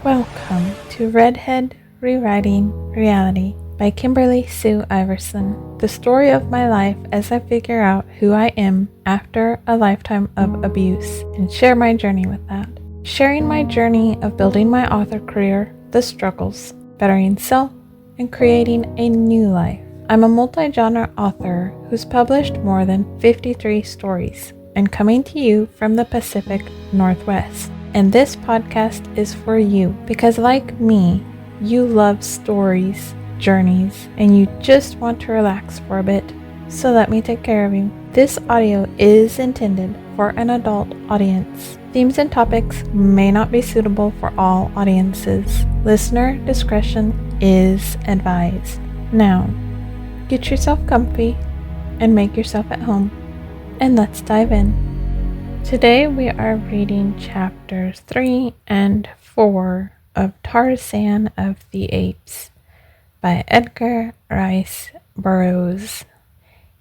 Welcome to Redhead Rewriting Reality by Kimberly Sue Iverson, the story of my life as I figure out who I am after a lifetime of abuse and share my journey with that. Sharing my journey of building my author career, the struggles, bettering self, and creating a new life. I'm a multi-genre author who's published more than 53 stories and coming to you from the Pacific Northwest. And this podcast is for you because, like me, you love stories, journeys, and you just want to relax for a bit. So let me take care of you. This audio is intended for an adult audience. Themes and topics may not be suitable for all audiences. Listener discretion is advised. Now, get yourself comfy and make yourself at home, and let's dive in. Today we are reading chapters 3 and 4 of Tarzan of the Apes by Edgar Rice Burroughs,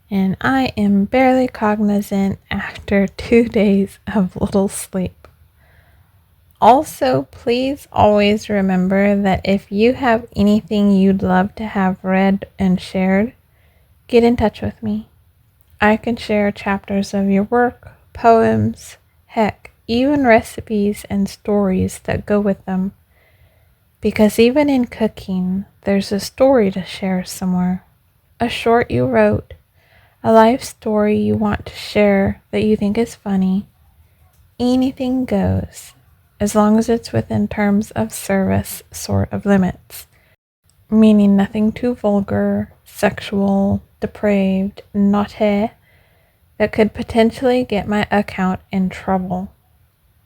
and I am barely cognizant after 2 days of little sleep. Also, please always remember that if you have anything you'd love to have read and shared, get in touch with me. I can share chapters of your work, poems, heck, even recipes and stories that go with them. Because even in cooking, there's a story to share somewhere. A short you wrote, a life story you want to share that you think is funny. Anything goes, as long as it's within terms of service sort of limits. Meaning nothing too vulgar, sexual, depraved, naughty, that could potentially get my account in trouble.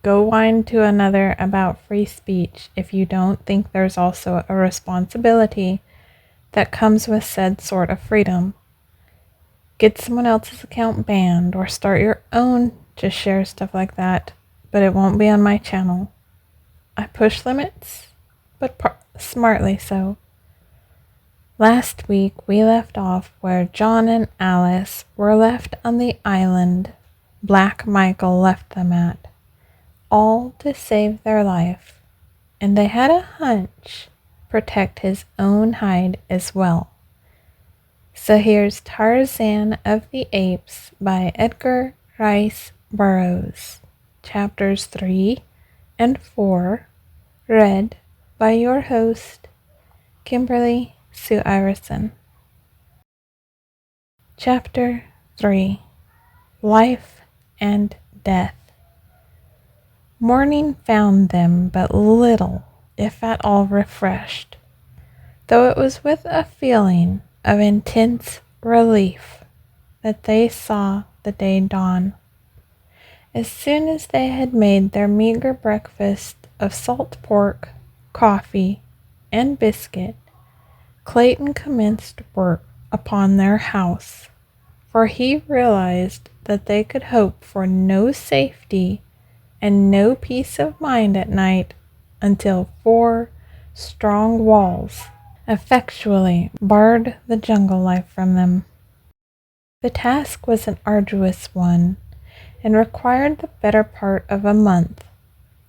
Go whine to another about free speech if you don't think there's also a responsibility that comes with said sort of freedom. Get someone else's account banned or start your own to share stuff like that, but it won't be on my channel. I push limits, but smartly so. Last week, we left off where John and Alice were left on the island Black Michael left them at, all to save their life, and they had a hunch protect his own hide as well. So here's Tarzan of the Apes by Edgar Rice Burroughs, chapters 3 and 4, read by your host, Kimberly Sue Iverson. Chapter 3, Life and Death. Morning found them but little, if at all, refreshed, though it was with a feeling of intense relief that they saw the day dawn. As soon as they had made their meager breakfast of salt pork, coffee, and biscuit, Clayton commenced work upon their house, for he realized that they could hope for no safety and no peace of mind at night until 4 strong walls effectually barred the jungle life from them. The task was an arduous one and required the better part of a month,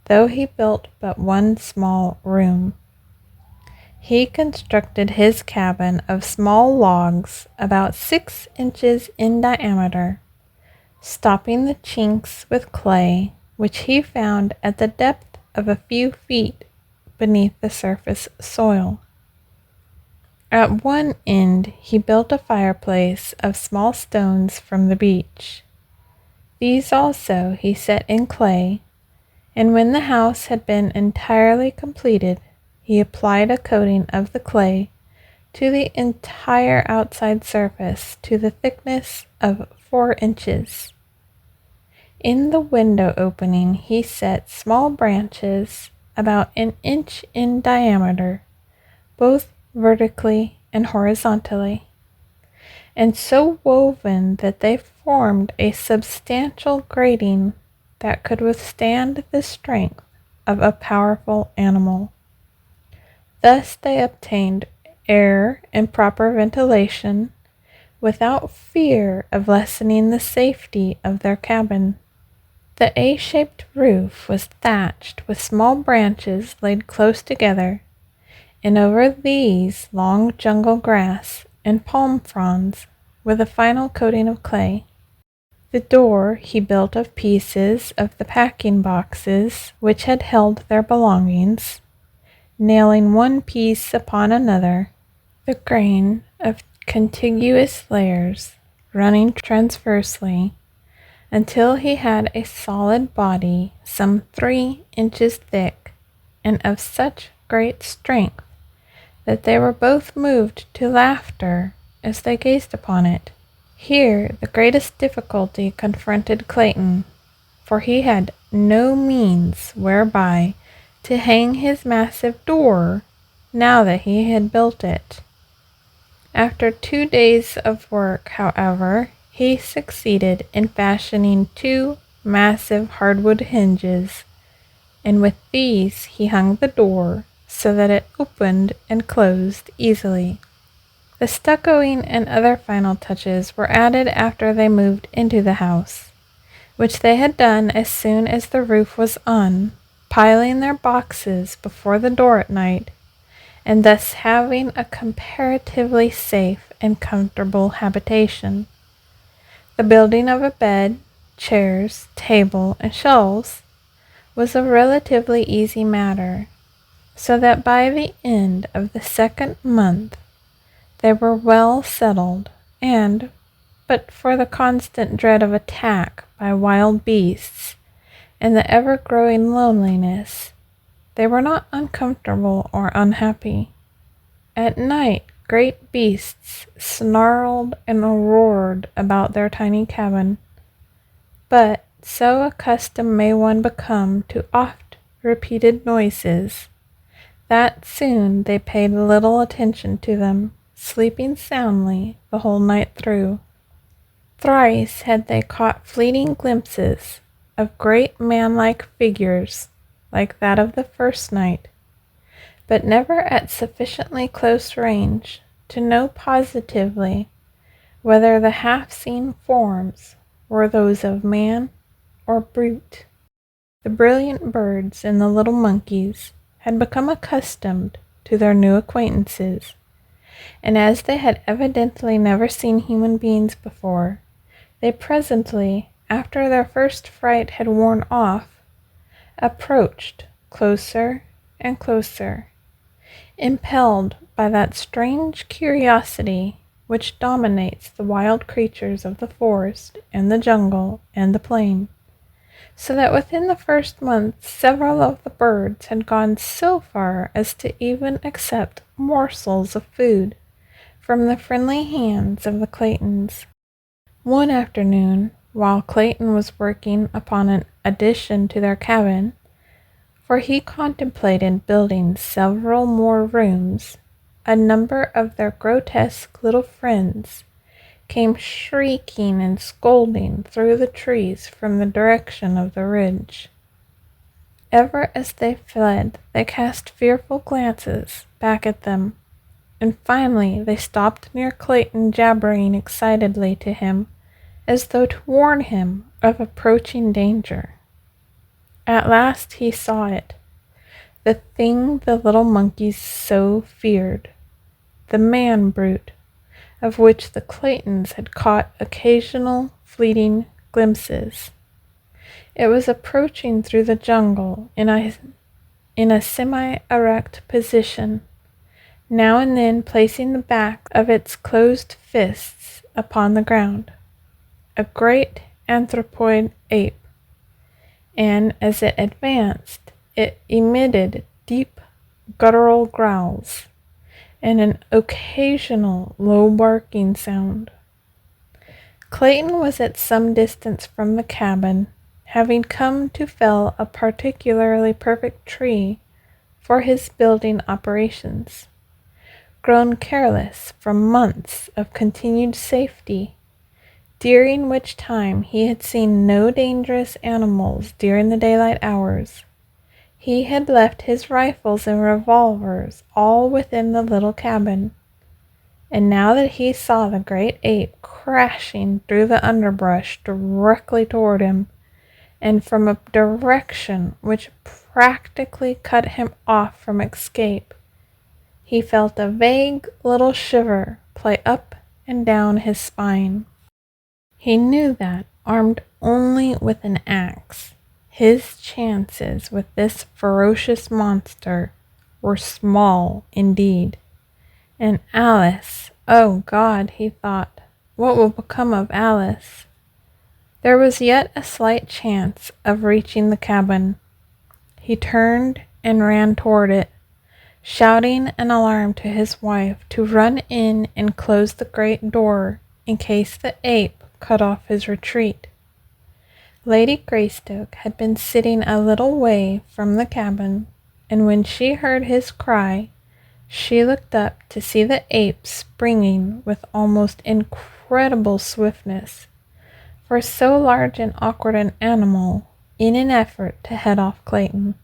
though he built but one small room. He constructed his cabin of small logs about 6 inches in diameter, stopping the chinks with clay, which he found at the depth of a few feet beneath the surface soil. At one end he built a fireplace of small stones from the beach. These also he set in clay, and when the house had been entirely completed, he applied a coating of the clay to the entire outside surface to the thickness of 4 inches. In the window opening he set small branches about 1 inch in diameter, both vertically and horizontally, and so woven that they formed a substantial grating that could withstand the strength of a powerful animal. Thus they obtained air and proper ventilation without fear of lessening the safety of their cabin. The A-shaped roof was thatched with small branches laid close together, and over these long jungle grass and palm fronds with a final coating of clay. The door he built of pieces of the packing boxes which had held their belongings, nailing one piece upon another, the grain of contiguous layers running transversely until he had a solid body some 3 inches thick and of such great strength that they were both moved to laughter as they gazed upon it. Here the greatest difficulty confronted Clayton, for he had no means whereby to hang his massive door now that he had built it. After 2 days of work, however, he succeeded in fashioning 2 massive hardwood hinges, and with these he hung the door so that it opened and closed easily. The stuccoing and other final touches were added after they moved into the house, which they had done as soon as the roof was on, piling their boxes before the door at night, and thus having a comparatively safe and comfortable habitation. The building of a bed, chairs, table, and shelves was a relatively easy matter, so that by the end of the 2nd month they were well settled, and, but for the constant dread of attack by wild beasts and the ever-growing loneliness, they were not uncomfortable or unhappy. At night great beasts snarled and roared about their tiny cabin, but so accustomed may one become to oft-repeated noises that soon they paid little attention to them, sleeping soundly the whole night through. Thrice had they caught fleeting glimpses of great man-like figures like that of the first night, but never at sufficiently close range to know positively whether the half-seen forms were those of man or brute. The brilliant birds and the little monkeys had become accustomed to their new acquaintances, and as they had evidently never seen human beings before, they presently, after their first fright had worn off, approached closer and closer, impelled by that strange curiosity which dominates the wild creatures of the forest and the jungle and the plain, so that within the first month several of the birds had gone so far as to even accept morsels of food from the friendly hands of the Claytons. One afternoon, while Clayton was working upon an addition to their cabin, for he contemplated building several more rooms, a number of their grotesque little friends came shrieking and scolding through the trees from the direction of the ridge. Ever as they fled, they cast fearful glances back at them, and finally they stopped near Clayton, jabbering excitedly to him, as though to warn him of approaching danger. At last he saw it, the thing the little monkeys so feared, the man-brute, of which the Claytons had caught occasional fleeting glimpses. It was approaching through the jungle in a semi-erect position, now and then placing the back of its closed fists upon the ground, a great anthropoid ape, and as it advanced, it emitted deep guttural growls and an occasional low barking sound. Clayton was at some distance from the cabin, having come to fell a particularly perfect tree for his building operations, grown careless from months of continued safety, during which time he had seen no dangerous animals during the daylight hours. He had left his rifles and revolvers all within the little cabin, and now that he saw the great ape crashing through the underbrush directly toward him, and from a direction which practically cut him off from escape, he felt a vague little shiver play up and down his spine. He knew that, armed only with an axe, his chances with this ferocious monster were small indeed. And Alice, oh God, he thought, what will become of Alice? There was yet a slight chance of reaching the cabin. He turned and ran toward it, shouting an alarm to his wife to run in and close the great door in case the ape cut off his retreat. Lady Greystoke had been sitting a little way from the cabin, and when she heard his cry, she looked up to see the ape springing with almost incredible swiftness for so large and awkward an animal in an effort to head off Clayton.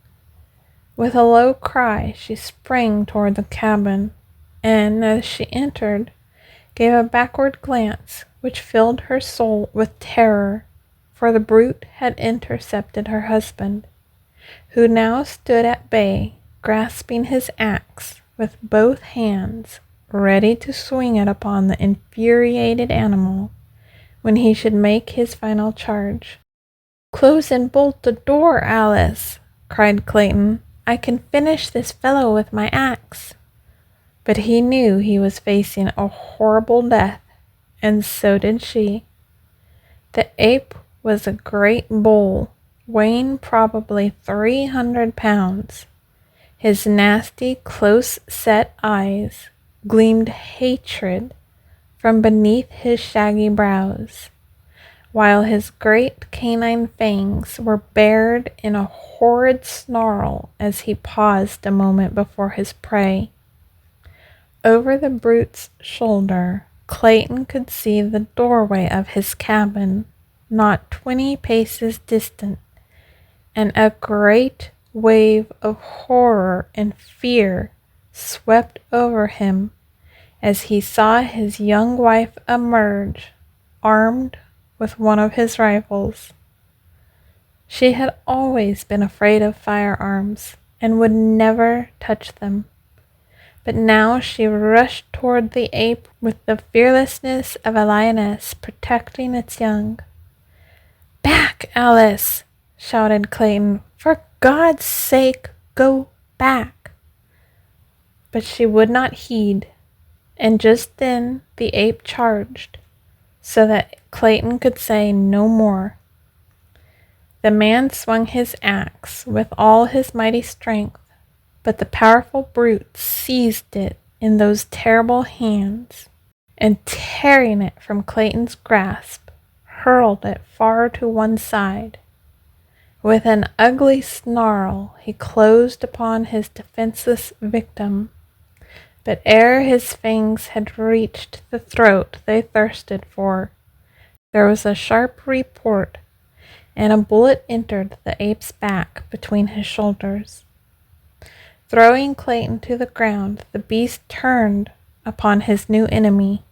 With a low cry, she sprang toward the cabin, and as she entered, gave a backward glance which filled her soul with terror, for the brute had intercepted her husband, who now stood at bay, grasping his axe with both hands, ready to swing it upon the infuriated animal when he should make his final charge. "Close and bolt the door, Alice," cried Clayton. "I can finish this fellow with my axe." But he knew he was facing a horrible death, and so did she. The ape was a great bull, weighing probably 300 pounds. His nasty, close-set eyes gleamed hatred from beneath his shaggy brows, while his great canine fangs were bared in a horrid snarl as he paused a moment before his prey. Over the brute's shoulder, Clayton could see the doorway of his cabin, not 20 paces distant, and a great wave of horror and fear swept over him as he saw his young wife emerge, armed with one of his rifles. She had always been afraid of firearms and would never touch them, but now she rushed toward the ape with the fearlessness of a lioness protecting its young. "Back, Alice!" shouted Clayton. "For God's sake, go back!" But she would not heed, and just then the ape charged, so that Clayton could say no more. The man swung his axe with all his mighty strength, but the powerful brute seized it in those terrible hands, and tearing it from Clayton's grasp, hurled it far to one side. With an ugly snarl, he closed upon his defenseless victim, but ere his fangs had reached the throat they thirsted for, there was a sharp report, and a bullet entered the ape's back between his shoulders. Throwing Clayton to the ground, the beast turned upon his new enemy.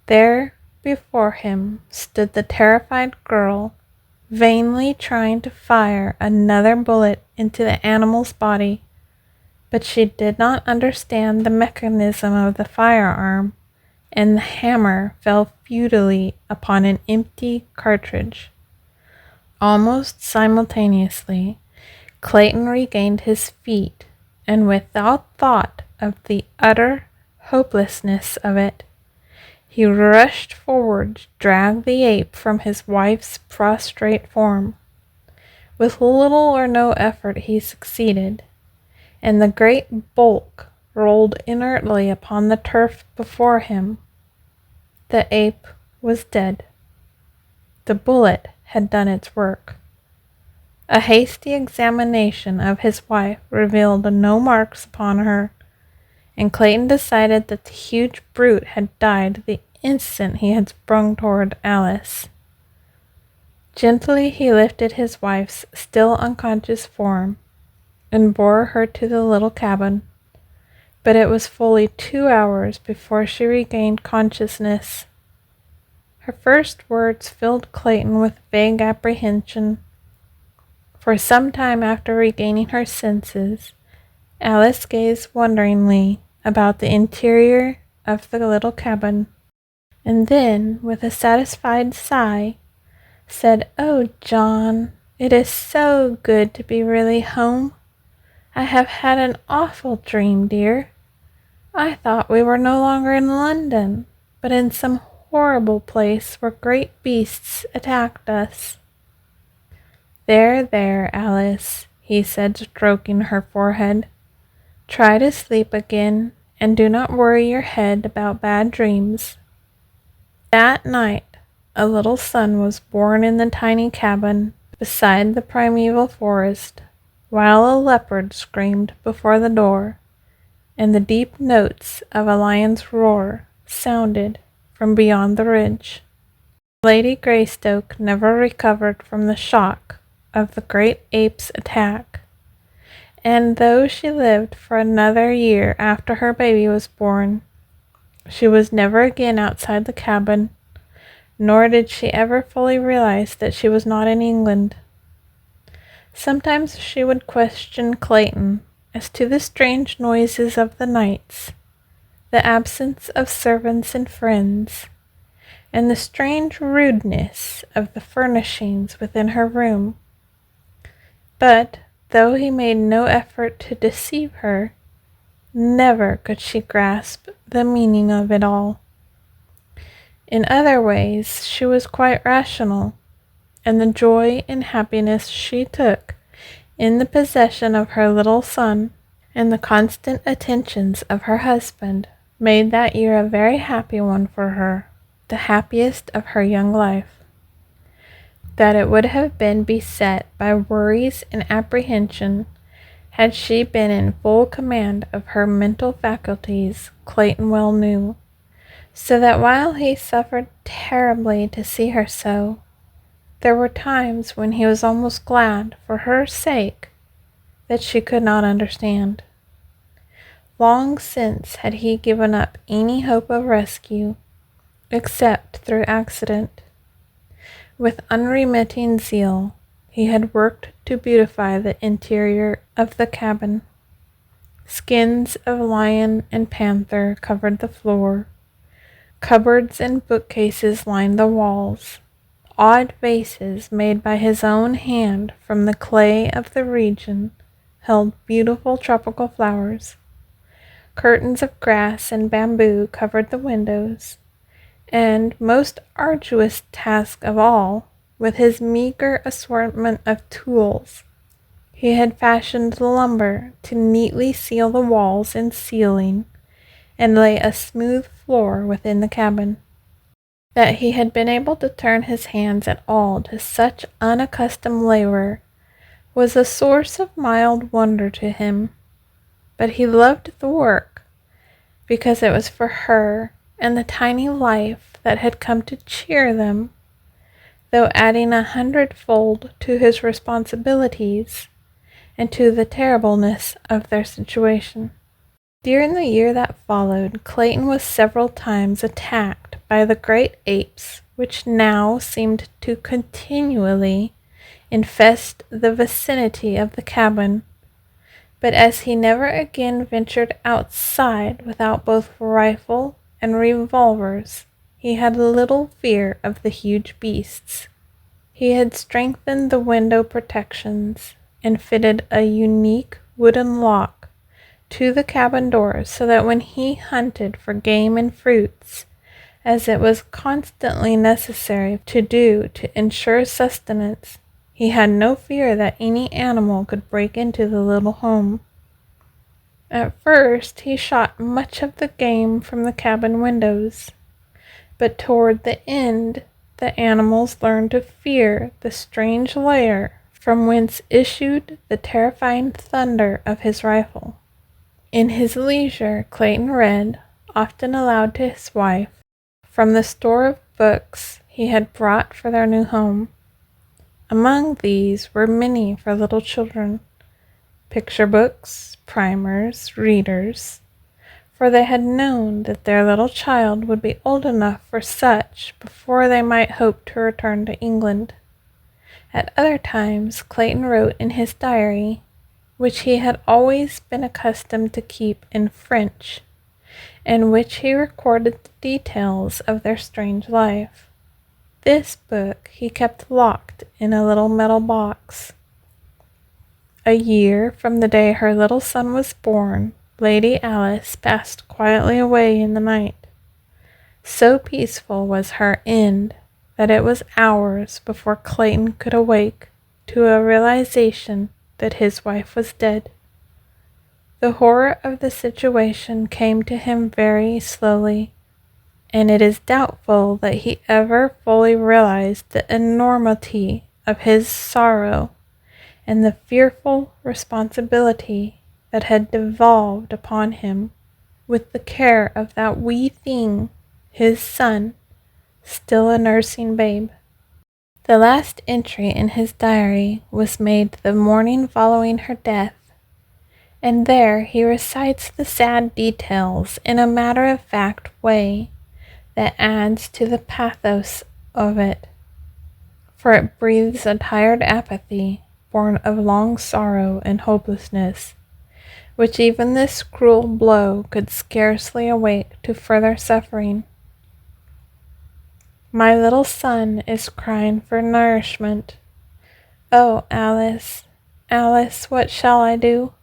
There before him stood the terrified girl, vainly trying to fire another bullet into the animal's body, but she did not understand the mechanism of the firearm, and the hammer fell futilely upon an empty cartridge. Almost simultaneously, Clayton regained his feet, and without thought of the utter hopelessness of it, he rushed forward to drag the ape from his wife's prostrate form. With little or no effort he succeeded, and the great bulk rolled inertly upon the turf before him. The ape was dead. The bullet had done its work. A hasty examination of his wife revealed no marks upon her, and Clayton decided that the huge brute had died the instant he had sprung toward Alice. Gently he lifted his wife's still unconscious form and bore her to the little cabin, but it was fully 2 hours before she regained consciousness. Her first words filled Clayton with vague apprehension, For some time after regaining her senses, Alice gazed wonderingly about the interior of the little cabin, and then, with a satisfied sigh, said, "Oh, John, it is so good to be really home. I have had an awful dream, dear. I thought we were no longer in London, but in some horrible place where great beasts attacked us." "There, there, Alice," he said, stroking her forehead. "Try to sleep again, and do not worry your head about bad dreams." That night, a little son was born in the tiny cabin beside the primeval forest, while a leopard screamed before the door, and the deep notes of a lion's roar sounded from beyond the ridge. Lady Greystoke never recovered from the shock of the great ape's attack, and though she lived for another year after her baby was born, she was never again outside the cabin, nor did she ever fully realize that she was not in England. Sometimes she would question Clayton as to the strange noises of the nights, the absence of servants and friends, and the strange rudeness of the furnishings within her room. But, though he made no effort to deceive her, never could she grasp the meaning of it all. In other ways she was quite rational, and the joy and happiness she took in the possession of her little son and the constant attentions of her husband made that year a very happy one for her, the happiest of her young life. That it would have been beset by worries and apprehension had she been in full command of her mental faculties, Clayton well knew, so that while he suffered terribly to see her so, there were times when he was almost glad, for her sake, that she could not understand. Long since had he given up any hope of rescue, except through accident. With unremitting zeal, he had worked to beautify the interior of the cabin. Skins of lion and panther covered the floor. Cupboards and bookcases lined the walls. Odd vases made by his own hand from the clay of the region held beautiful tropical flowers. Curtains of grass and bamboo covered the windows, and, most arduous task of all, with his meager assortment of tools, he had fashioned the lumber to neatly seal the walls and ceiling and lay a smooth floor within the cabin. That he had been able to turn his hands at all to such unaccustomed labor was a source of mild wonder to him, but he loved the work because it was for her and the tiny life that had come to cheer them, though adding 100-fold to his responsibilities and to the terribleness of their situation. During the year that followed, Clayton was several times attacked by the great apes which now seemed to continually infest the vicinity of the cabin, but as he never again ventured outside without both rifle and revolvers, he had little fear of the huge beasts. He had strengthened the window protections and fitted a unique wooden lock to the cabin doors so that when he hunted for game and fruits, as it was constantly necessary to do to ensure sustenance, he had no fear that any animal could break into the little home. At first he shot much of the game from the cabin windows, but toward the end the animals learned to fear the strange lair from whence issued the terrifying thunder of his rifle. In his leisure, Clayton read, often aloud to his wife, from the store of books he had brought for their new home. Among these were many for little children, picture books, primers, readers, for they had known that their little child would be old enough for such before they might hope to return to England. At other times Clayton wrote in his diary, which he had always been accustomed to keep in French, in which he recorded the details of their strange life. This book he kept locked in a little metal box. A year from the day her little son was born, Lady Alice passed quietly away in the night. So peaceful was her end that it was hours before Clayton could awake to a realization that his wife was dead. The horror of the situation came to him very slowly, and it is doubtful that he ever fully realized the enormity of his sorrow and the fearful responsibility that had devolved upon him with the care of that wee thing, his son, still a nursing babe. The last entry in his diary was made the morning following her death, and there he recites the sad details in a matter-of-fact way that adds to the pathos of it, for it breathes a tired apathy born of long sorrow and hopelessness, which even this cruel blow could scarcely awake to further suffering. My little son is crying for nourishment. Oh, Alice, Alice, what shall I do?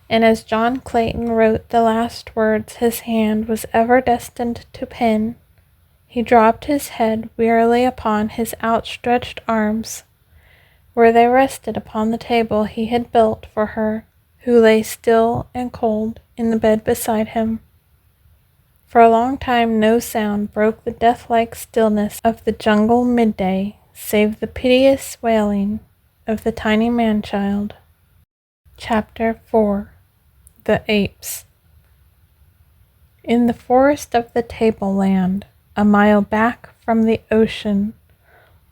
And as John Clayton wrote the last words his hand was ever destined to pen, he dropped his head wearily upon his outstretched arms, where they rested upon the table he had built for her, who lay still and cold in the bed beside him. For a long time no sound broke the death-like stillness of the jungle midday, save the piteous wailing of the tiny man-child. Chapter 4. The Apes. In the forest of the tableland, a mile back from the ocean,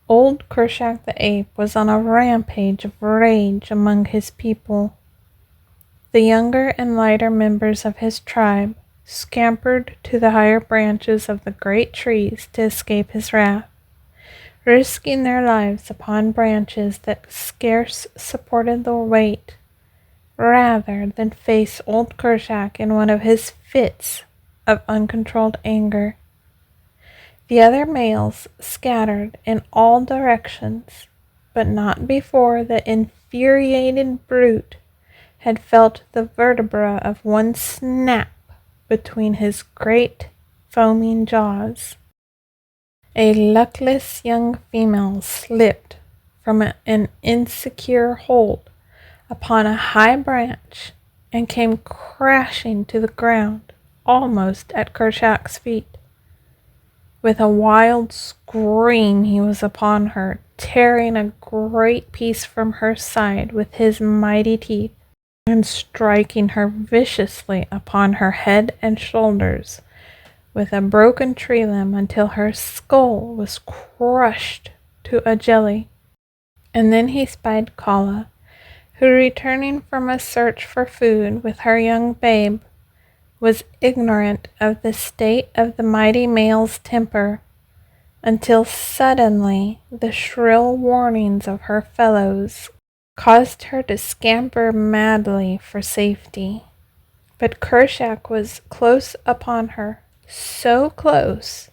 old Kershak the ape was on a rampage of rage among his people. The younger and lighter members of his tribe scampered to the higher branches of the great trees to escape his wrath, risking their lives upon branches that scarce supported their weight, rather than face old Kershak in one of his fits of uncontrolled anger. The other males scattered in all directions, but not before the infuriated brute had felt the vertebra of one snap between his great foaming jaws. A luckless young female slipped from an insecure hold upon a high branch and came crashing to the ground almost at Kershak's feet. With a wild scream he was upon her, tearing a great piece from her side with his mighty teeth, and striking her viciously upon her head and shoulders with a broken tree limb until her skull was crushed to a jelly. And then he spied Kala, who, returning from a search for food with her young babe, was ignorant of the state of the mighty male's temper, until suddenly the shrill warnings of her fellows caused her to scamper madly for safety. But Kershak was close upon her, so close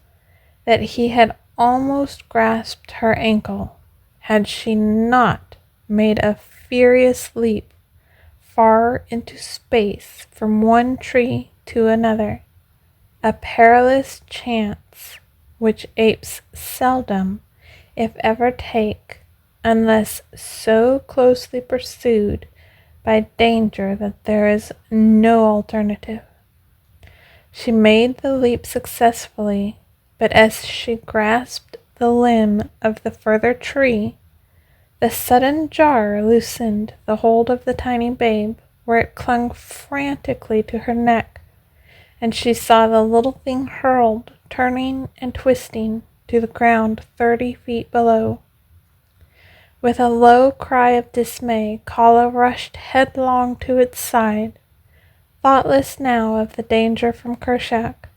that he had almost grasped her ankle, had she not made a furious leap far into space from one tree to another, a perilous chance which apes seldom, if ever, take unless so closely pursued by danger that there is no alternative. She made the leap successfully, but as she grasped the limb of the further tree, the sudden jar loosened the hold of the tiny babe, where it clung frantically to her neck, and she saw the little thing hurled, turning and twisting, to the ground 30 feet below. With a low cry of dismay, Kala rushed headlong to its side, thoughtless now of the danger from Kershak.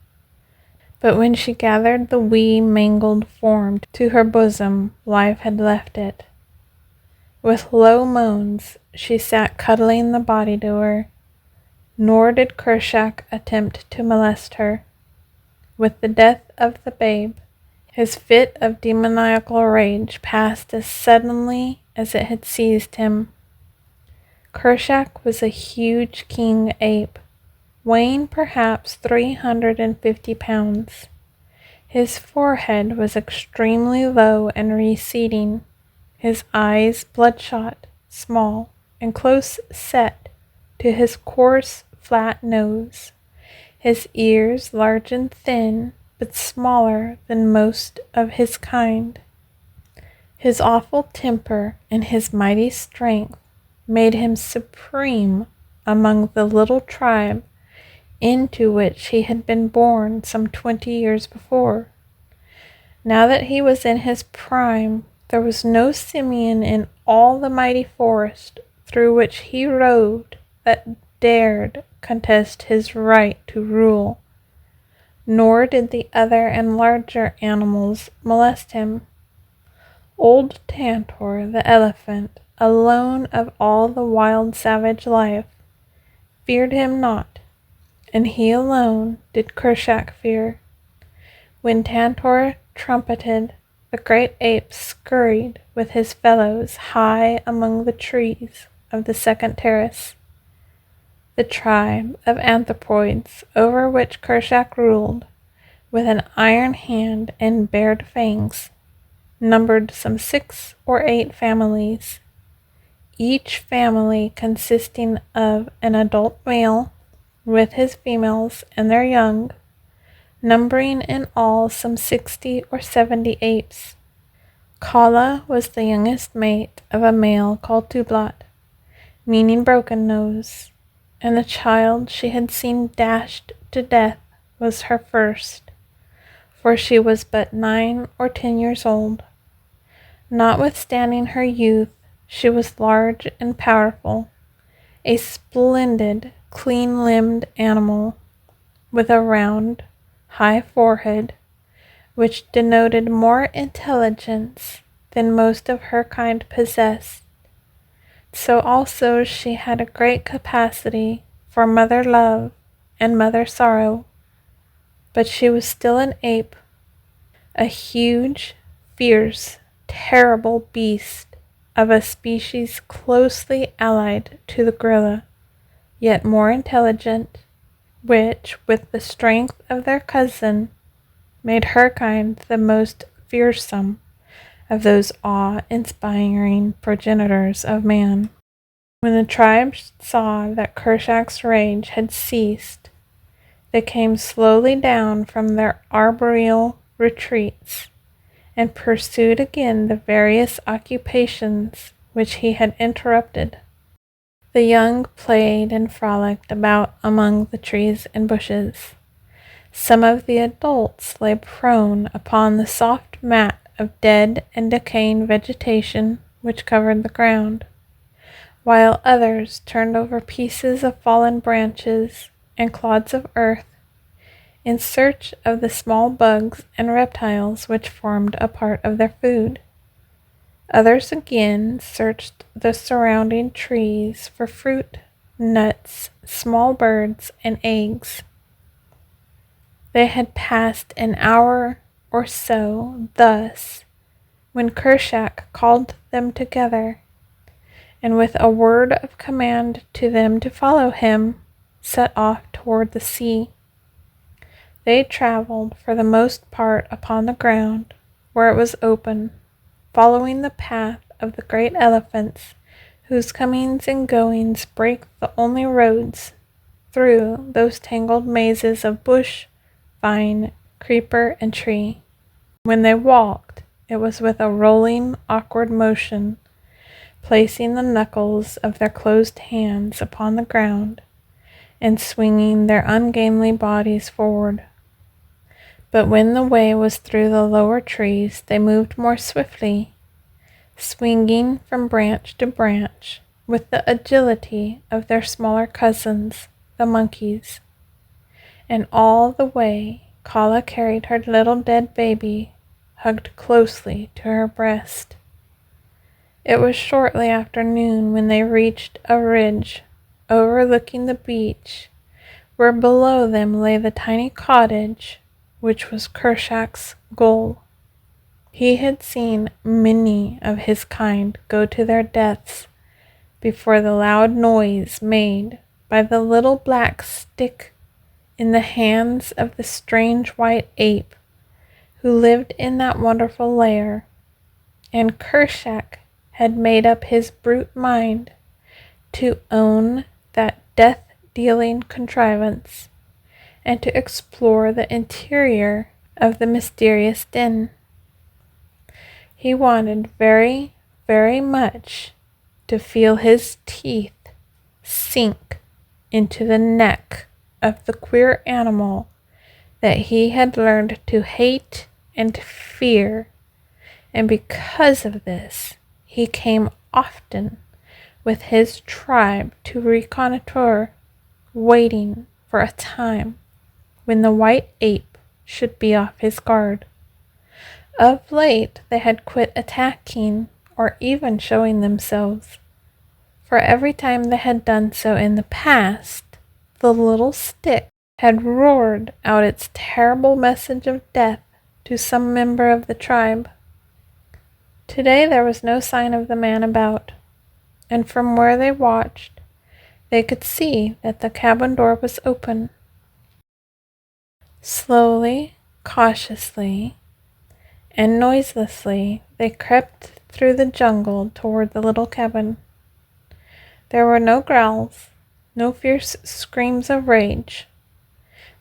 But when she gathered the wee mangled form to her bosom, life had left it. With low moans she sat cuddling the body to her, nor did Kershak attempt to molest her. With the death of the babe, his fit of demoniacal rage passed as suddenly as it had seized him. Kershak was a huge king ape, weighing perhaps 350 pounds. His forehead was extremely low and receding, his eyes bloodshot, small, and close set to his coarse, flat nose, his ears large and thin, but smaller than most of his kind. His awful temper and his mighty strength made him supreme among the little tribe into which he had been born some 20 years before. Now that he was in his prime, there was no simian in all the mighty forest through which he roved that dared contest his right to rule, nor did the other and larger animals molest him. Old Tantor, the elephant, alone of all the wild savage life, feared him not, and he alone did Kershak fear. When Tantor trumpeted, the great ape scurried with his fellows high among the trees of the second terrace. The tribe of anthropoids over which Kershak ruled, with an iron hand and bared fangs, numbered some 6 or 8 families, each family consisting of an adult male with his females and their young, numbering in all some 60 or 70 apes. Kala was the youngest mate of a male called Tublat, meaning broken nose, and the child she had seen dashed to death was her first, for she was but 9 or 10 years old. Notwithstanding her youth, she was large and powerful, a splendid, clean-limbed animal, with a round, high forehead, which denoted more intelligence than most of her kind possessed. So also she had a great capacity for mother love and mother sorrow. But she was still an ape, a huge, fierce, terrible beast of a species closely allied to the gorilla, yet more intelligent, which, with the strength of their cousin, made her kind the most fearsome of those awe-inspiring progenitors of man. When the tribe saw that Kershak's rage had ceased, they came slowly down from their arboreal retreats and pursued again the various occupations which he had interrupted. The young played and frolicked about among the trees and bushes. Some of the adults lay prone upon the soft mat of dead and decaying vegetation which covered the ground, while others turned over pieces of fallen branches and clods of earth in search of the small bugs and reptiles which formed a part of their food. Others again searched the surrounding trees for fruit, nuts, small birds, and eggs. They had passed an hour or so thus, when Kershak called them together, and with a word of command to them to follow him, set off toward the sea. They traveled for the most part upon the ground, where it was open, following the path of the great elephants, whose comings and goings break the only roads through those tangled mazes of bush, vine, creeper, and tree. When they walked, it was with a rolling, awkward motion, placing the knuckles of their closed hands upon the ground and swinging their ungainly bodies forward. But when the way was through the lower trees, they moved more swiftly, swinging from branch to branch with the agility of their smaller cousins, the monkeys. And all the way Kala carried her little dead baby, hugged closely to her breast. It was shortly after noon when they reached a ridge overlooking the beach, where below them lay the tiny cottage, which was Kershak's goal. He had seen many of his kind go to their deaths before the loud noise made by the little black stick in the hands of the strange white ape who lived in that wonderful lair, and Kershak had made up his brute mind to own that death-dealing contrivance and to explore the interior of the mysterious den. He wanted very, very much to feel his teeth sink into the neck of the queer animal that he had learned to hate and fear, and because of this he came often with his tribe to reconnoiter, waiting for a time when the white ape should be off his guard. Of late they had quit attacking or even showing themselves, for every time they had done so in the past, the little stick had roared out its terrible message of death to some member of the tribe. Today there was no sign of the man about, and from where they watched, they could see that the cabin door was open. Slowly, cautiously, and noiselessly they crept through the jungle toward the little cabin. There were no growls, no fierce screams of rage.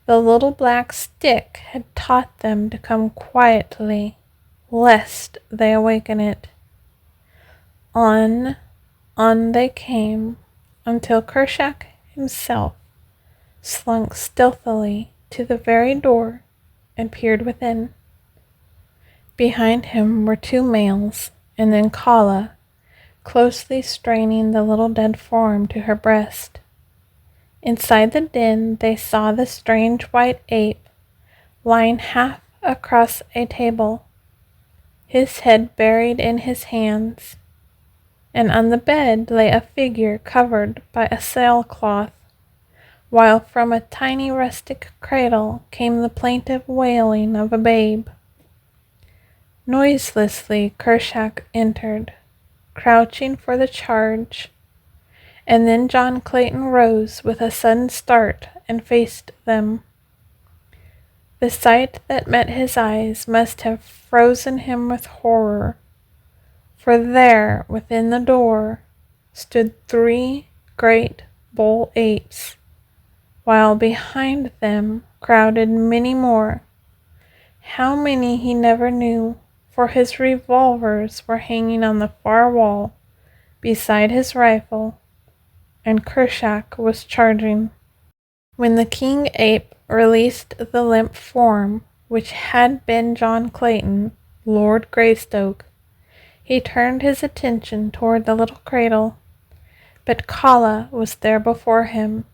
The little black stick had taught them to come quietly, lest they awaken it. On they came, until Kershak himself slunk stealthily to the very door and peered within. Behind him were two males, and then Kala, closely straining the little dead form to her breast. Inside the den they saw the strange white ape lying half across a table, his head buried in his hands, and on the bed lay a figure covered by a sailcloth, while from a tiny rustic cradle came the plaintive wailing of a babe. Noiselessly Kershak entered, crouching for the charge, and then John Clayton rose with a sudden start and faced them. The sight that met his eyes must have frozen him with horror, for there, within the door, stood 3 great bull apes, while behind them crowded many more. How many he never knew, for his revolvers were hanging on the far wall beside his rifle, and Kershak was charging. When the king ape released the limp form which had been John Clayton, Lord Greystoke, he turned his attention toward the little cradle, but Kala was there before him,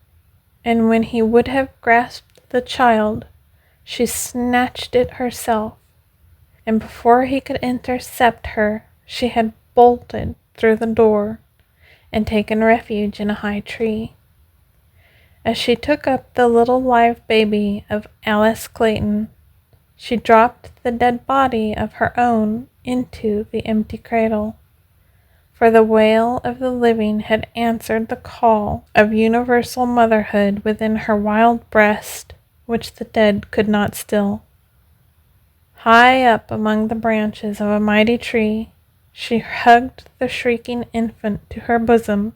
and when he would have grasped the child, she snatched it herself, and before he could intercept her, she had bolted through the door and taken refuge in a high tree. As she took up the little live baby of Alice Clayton, she dropped the dead body of her own into the empty cradle, for the wail of the living had answered the call of universal motherhood within her wild breast, which the dead could not still. High up among the branches of a mighty tree, she hugged the shrieking infant to her bosom,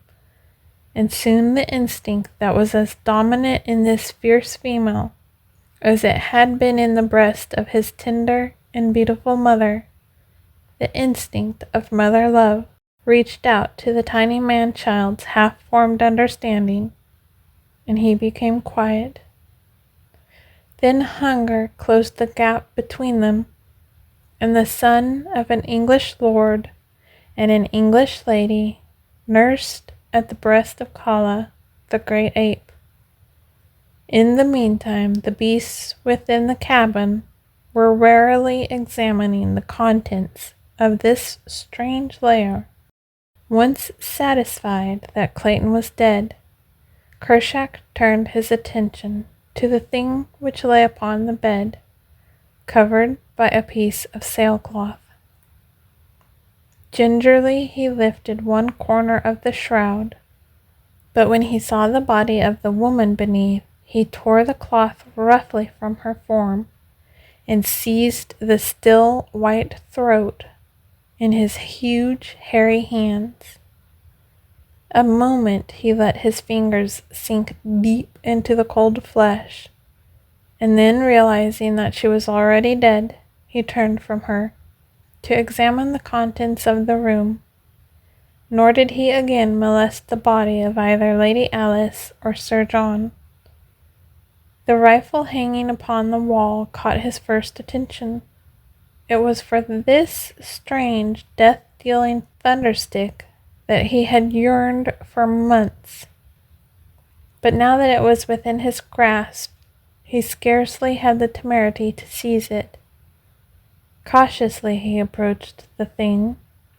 and soon the instinct that was as dominant in this fierce female as it had been in the breast of his tender and beautiful mother, the instinct of mother love, reached out to the tiny man-child's half-formed understanding, and he became quiet. Then hunger closed the gap between them, and the son of an English lord and an English lady nursed at the breast of Kala, the great ape. In the meantime, the beasts within the cabin were warily examining the contents of this strange lair. Once satisfied that Clayton was dead, Kershak turned his attention to the thing which lay upon the bed, covered by a piece of sailcloth. Gingerly he lifted one corner of the shroud, but when he saw the body of the woman beneath, he tore the cloth roughly from her form and seized the still white throat in his huge hairy hands. A moment he let his fingers sink deep into the cold flesh, and then realizing that she was already dead, he turned from her to examine the contents of the room. Nor did he again molest the body of either Lady Alice or Sir John. The rifle hanging upon the wall caught his first attention. It was for this strange, death-dealing thunderstick that he had yearned for months. But now that it was within his grasp, he scarcely had the temerity to seize it. Cautiously he approached the thing,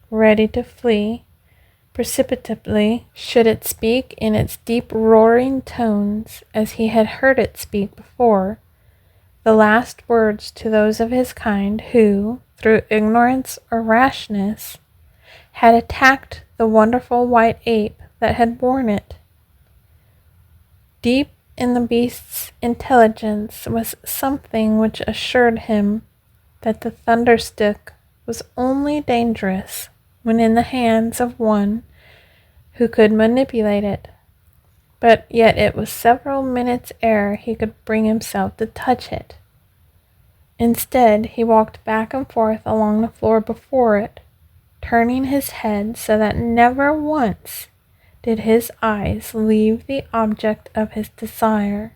ready to flee precipitately should it speak in its deep roaring tones as he had heard it speak before, the last words to those of his kind who, through ignorance or rashness, had attacked the wonderful white ape that had borne it. Deep in the beast's intelligence was something which assured him that the thunderstick was only dangerous when in the hands of one who could manipulate it, but yet it was several minutes ere he could bring himself to touch it. Instead, he walked back and forth along the floor before it, turning his head so that never once did his eyes leave the object of his desire.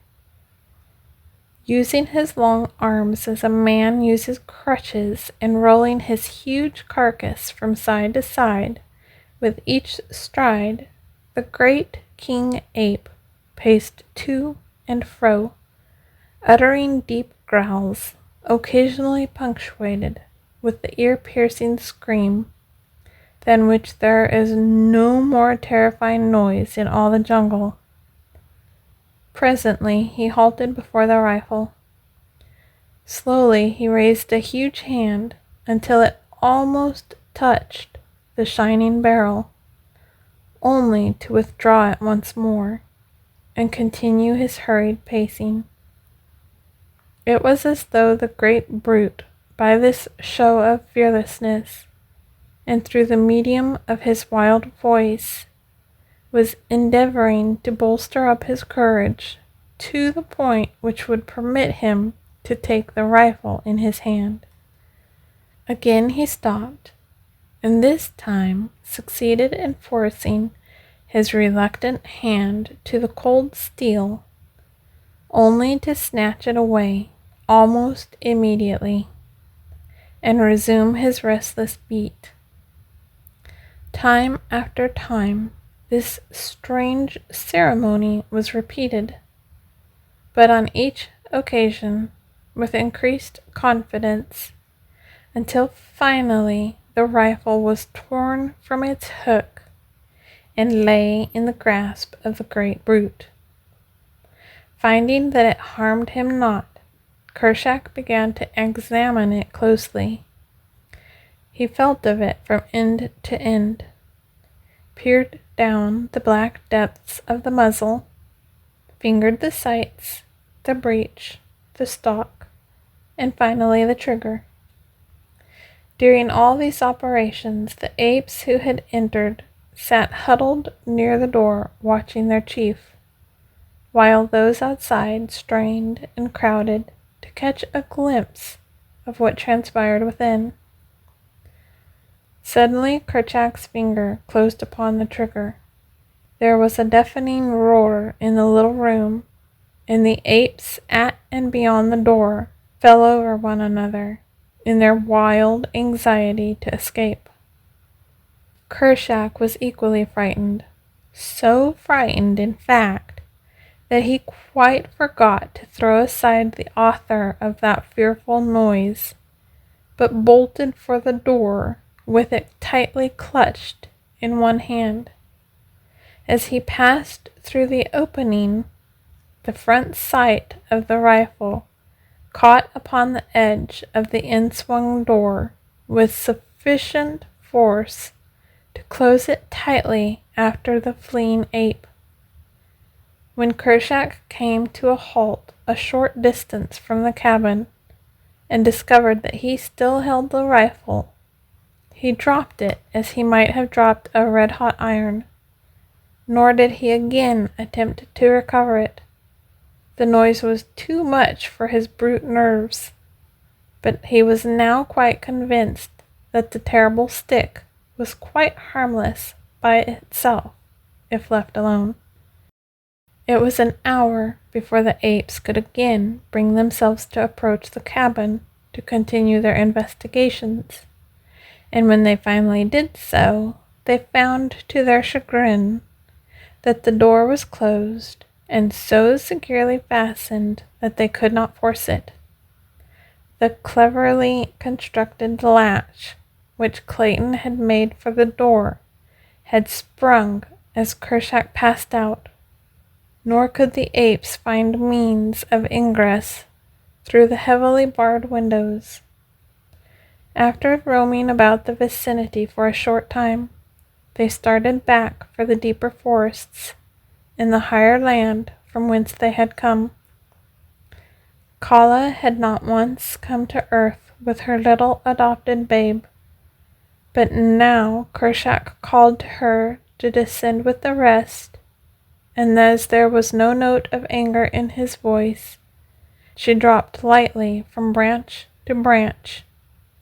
Using his long arms as a man uses crutches and rolling his huge carcass from side to side, with each stride, the great king ape paced to and fro, uttering deep growls, occasionally punctuated with the ear-piercing scream, than which there is no more terrifying noise in all the jungle. Presently he halted before the rifle. Slowly he raised a huge hand until it almost touched the shining barrel, only to withdraw it once more and continue his hurried pacing. It was as though the great brute, by this show of fearlessness, and through the medium of his wild voice, was endeavoring to bolster up his courage to the point which would permit him to take the rifle in his hand. Again he stopped, and this time succeeded in forcing his reluctant hand to the cold steel, only to snatch it away almost immediately, and resume his restless beat. Time after time, this strange ceremony was repeated, but on each occasion with increased confidence, until finally the rifle was torn from its hook and lay in the grasp of the great brute. Finding that it harmed him not, Kershak began to examine it closely. He felt of it from end to end, peered down the black depths of the muzzle, fingered the sights, the breech, the stock, and finally the trigger. During all these operations, the apes who had entered sat huddled near the door watching their chief, while those outside strained and crowded to catch a glimpse of what transpired within. Suddenly Kerchak's finger closed upon the trigger. There was a deafening roar in the little room, and the apes at and beyond the door fell over one another in their wild anxiety to escape. Kershak was equally frightened, so frightened, in fact, that he quite forgot to throw aside the author of that fearful noise, but bolted for the door with it tightly clutched in one hand. As he passed through the opening, the front sight of the rifle caught upon the edge of the inswung door with sufficient force to close it tightly after the fleeing ape. When Kershak came to a halt a short distance from the cabin and discovered that he still held the rifle, he dropped it as he might have dropped a red-hot iron, nor did he again attempt to recover it. The noise was too much for his brute nerves, but he was now quite convinced that the terrible stick was quite harmless by itself if left alone. It was an hour before the apes could again bring themselves to approach the cabin to continue their investigations, and when they finally did so, they found to their chagrin that the door was closed and so securely fastened that they could not force it. The cleverly constructed latch which Clayton had made for the door had sprung as Kershak passed out, nor could the apes find means of ingress through the heavily barred windows. After roaming about the vicinity for a short time, they started back for the deeper forests in the higher land from whence they had come. Kala had not once come to earth with her little adopted babe, but now Kershak called to her to descend with the rest, and as there was no note of anger in his voice, she dropped lightly from branch to branch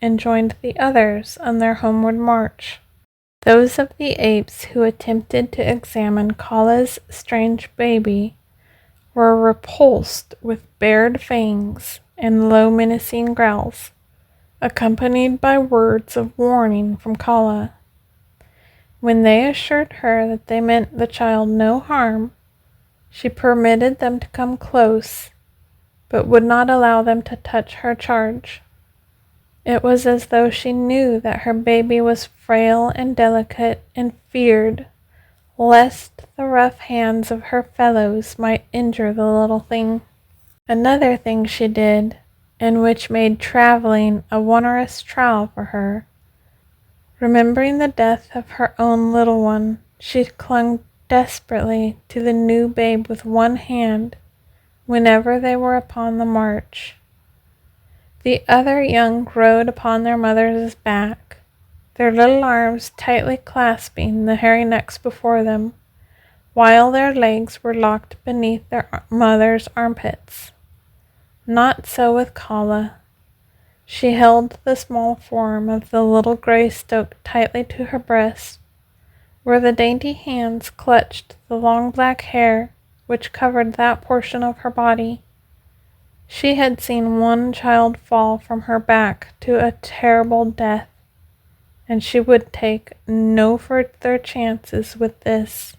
and joined the others on their homeward march. Those of the apes who attempted to examine Kala's strange baby were repulsed with bared fangs and low menacing growls, accompanied by words of warning from Kala. When they assured her that they meant the child no harm, she permitted them to come close, but would not allow them to touch her charge. It was as though she knew that her baby was frail and delicate and feared lest the rough hands of her fellows might injure the little thing. Another thing she did, and which made traveling a wondrous trial for her. Remembering the death of her own little one, she clung desperately to the new babe with one hand whenever they were upon the march. The other young rode upon their mother's back, their little arms tightly clasping the hairy necks before them, while their legs were locked beneath their mother's armpits. Not so with Kala. She held the small form of the little gray stoat tightly to her breast, where the dainty hands clutched the long black hair which covered that portion of her body. She had seen one child fall from her back to a terrible death, and she would take no further chances with this.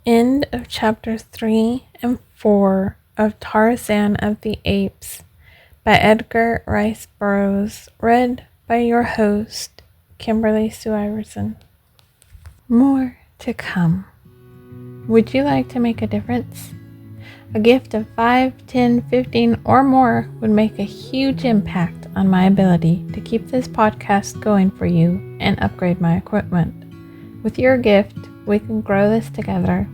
End of chapters 3 and 4 of Tarzan of the Apes by Edgar Rice Burroughs, read by your host, Kimberly Sue Iverson. More to come. Would you like to make a difference? A gift of 5, 10, 15, or more would make a huge impact on my ability to keep this podcast going for you and upgrade my equipment. With your gift, we can grow this together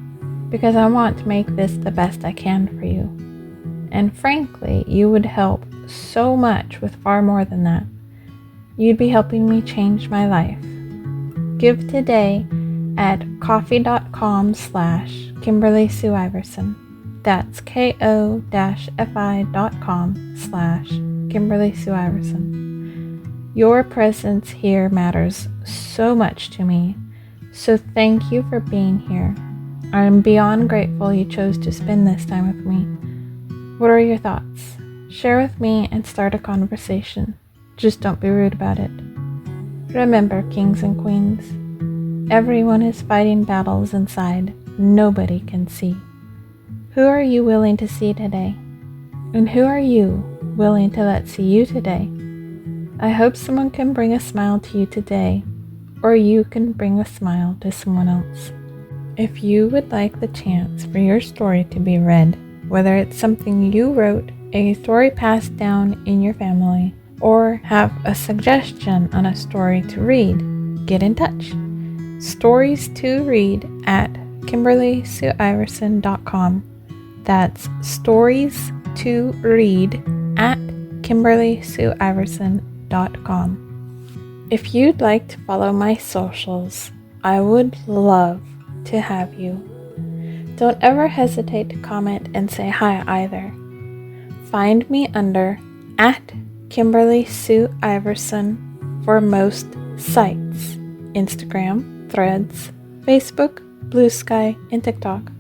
because I want to make this the best I can for you. And frankly, you would help so much with far more than that. You'd be helping me change my life. Give today at ko-fi.com/Kimberly Sue Iverson. That's ko-fi.com/Kimberly Sue Iverson. Your presence here matters so much to me, so thank you for being here. I am beyond grateful you chose to spend this time with me. What are your thoughts? Share with me and start a conversation. Just don't be rude about it. Remember, kings and queens, everyone is fighting battles inside nobody can see. Who are you willing to see today? And who are you willing to let see you today? I hope someone can bring a smile to you today, or you can bring a smile to someone else. If you would like the chance for your story to be read, whether it's something you wrote, a story passed down in your family, or have a suggestion on a story to read, get in touch. Stories to read at KimberlySueIverson.com. That's stories to read at KimberlySueIverson.com. If you'd like to follow my socials, I would love to have you. Don't ever hesitate to comment and say hi either. Find me under at Kimberly Sue Iverson for most sites: Instagram, Threads, Facebook, Blue Sky, and TikTok.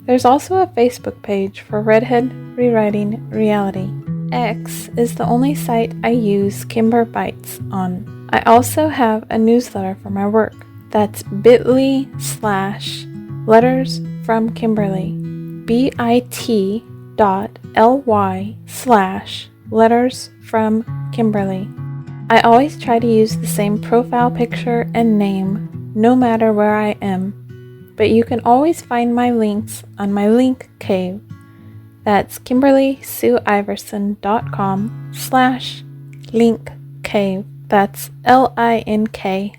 There's also a Facebook page for Redhead Rewriting Reality. X is the only site I use Kimber Bites on. I also have a newsletter for my work. That's bit.ly/letters from Kimberly. bit.ly/letters from Kimberly. I always try to use the same profile picture and name no matter where I am, but you can always find my links on my link cave. That's KimberlySueIverson.com/link cave. That's LINKCAVE.